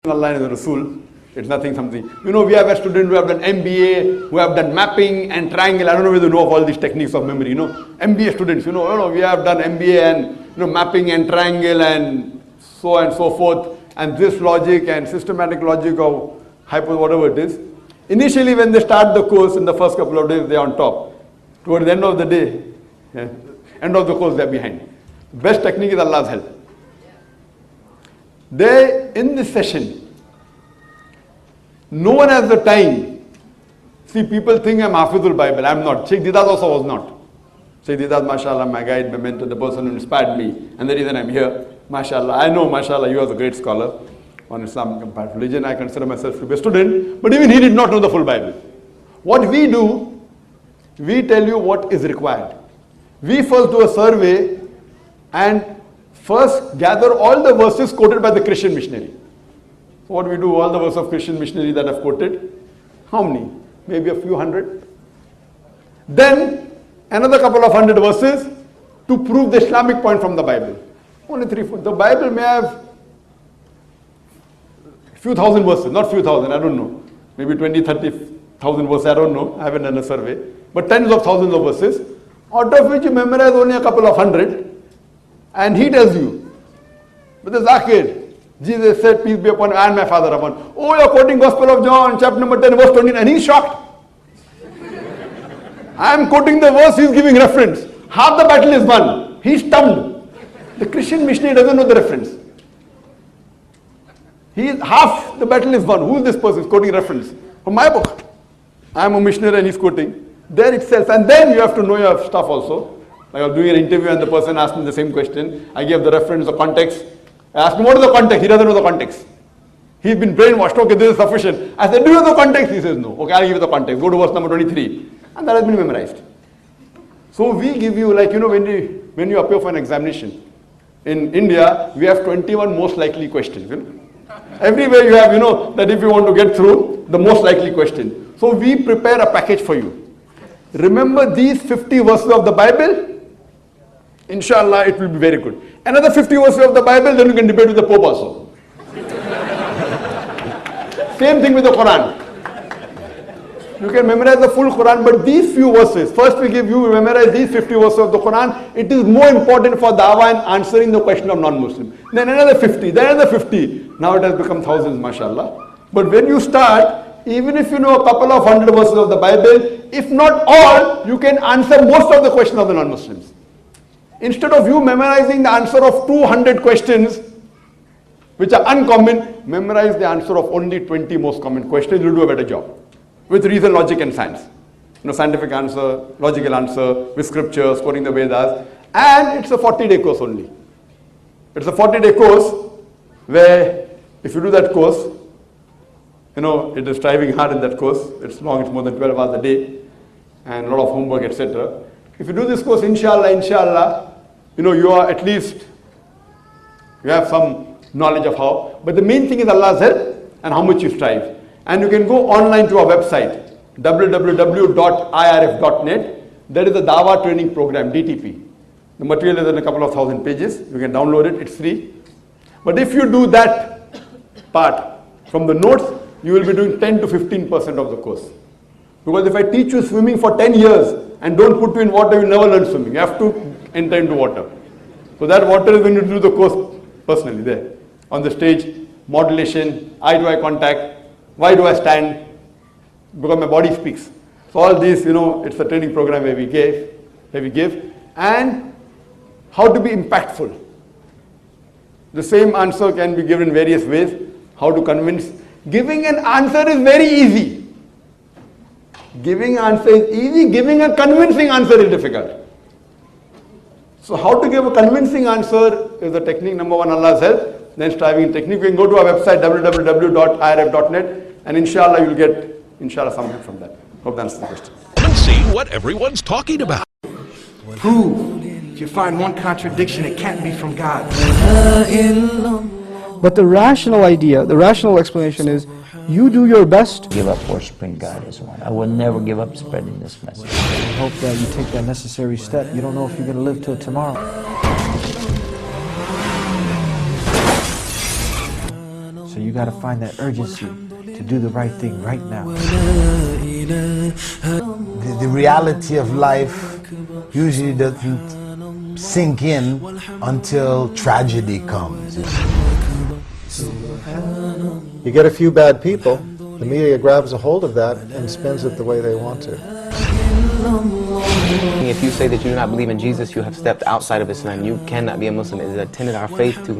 Allah is a Rasul. It's nothing something. You know, we have a student who have done MBA, who have done mapping and triangle. I don't know whether you know of all these techniques of memory. You know, MBA students, we have done MBA and mapping and triangle and so forth. And this logic and systematic logic of whatever it is. Initially, when they start the course in the first couple of days, they're on top. Towards the end of the day, end of the course, they're behind. Best technique is Allah's help. In this session, no one has the time. See, people think I'm Hafizul Bible. I'm not. Sheikh Didas also was not. Sheikh Didas, mashallah, my guide, my mentor, the person who inspired me. And the reason I'm here, mashallah. I know, mashallah, you are a great scholar on Islam comparative religion. I consider myself to be a student. But even he did not know the full Bible. What we do, we tell you what is required. We first do a survey and first gather all the verses quoted by the Christian missionary. So what we do, all the verses of Christian missionary that I've quoted, how many? Maybe a few hundred. Then another couple of hundred verses to prove the Islamic point from the Bible. Only 3-4. The Bible may have few thousand verses, not few thousand, I don't know. Maybe 20-30,000 verses, I don't know. I haven't done a survey. But tens of thousands of verses, out of which you memorize only a couple of hundred. And he tells you, but the Zakir, Jesus said, peace be upon him and my father upon. Oh, you're quoting Gospel of John, chapter number 10, verse 29, and he's shocked. I am quoting the verse, he's giving reference. Half the battle is won. He's stunned. The Christian missionary doesn't know the reference. Half the battle is won. Who is this person? He's quoting reference from my book. I am a missionary and he's quoting. There itself. And then you have to know your stuff also. Like I was doing an interview and the person asked me the same question. I gave the reference, the context. I asked him, what is the context? He doesn't know the context. He's been brainwashed. Okay, this is sufficient. I said, do you know the context? He says, no. Okay, I'll give you the context. Go to verse number 23. And that has been memorized. So we give you, like, when you appear for an examination. In India, we have 21 most likely questions. Everywhere you have, that if you want to get through, the most likely question. So we prepare a package for you. Remember these 50 verses of the Bible. Inshallah, it will be very good. Another 50 verses of the Bible, then you can debate with the Pope also. Same thing with the Quran. You can memorize the full Quran, but these few verses, first we memorize these 50 verses of the Quran. It is more important for dawah and answering the question of non-Muslim. Then another 50, then another 50. Now it has become thousands, mashallah. But when you start, even if you know a couple of hundred verses of the Bible, if not all, you can answer most of the questions of the non-Muslims. Instead of you memorizing the answer of 200 questions, which are uncommon, memorize the answer of only 20 most common questions, you'll do a better job. With reason, logic and science. Scientific answer, logical answer, with scriptures, quoting the Vedas. And it's a 40-day course only. It's a 40-day course where if you do that course, it is striving hard in that course. It's long, it's more than 12 hours a day. And a lot of homework, etc. If you do this course, inshallah, you are at least, you have some knowledge of how. But the main thing is Allah's help and how much you strive. And you can go online to our website, www.irf.net. There is a Dawah training program, DTP. The material is in a couple of thousand pages. You can download it, it's free. But if you do that part from the notes, you will be doing 10 to 15% of the course. Because if I teach you swimming for 10 years and don't put you in water, you will never learn swimming. You have to enter into water. So that water is when you do the course personally there. On the stage, modulation, eye-to-eye contact, why do I stand? Because my body speaks. So all these, it's a training program where we give. And how to be impactful. The same answer can be given in various ways. How to convince. Giving an answer is very easy. Giving an answer is easy. Giving a convincing answer is difficult. So how to give a convincing answer is the technique number one, Allah's help. Then striving technique. You can go to our website, www.irf.net. And inshallah, you'll get, some help from that. Hope that answers the question. And see what everyone's talking about. Prove. If you find one contradiction, it can't be from God. But the rational idea, the rational explanation is, you do your best. Give up worshiping God is one. I will never give up spreading this message. I hope that you take that necessary step. You don't know if you're going to live till tomorrow. So you got to find that urgency to do the right thing right now. The reality of life usually doesn't sink in until tragedy comes. You get a few bad people, the media grabs a hold of that and spins it the way they want to. If you say that you do not believe in Jesus, you have stepped outside of Islam. You cannot be a Muslim. It is a tenet of our faith to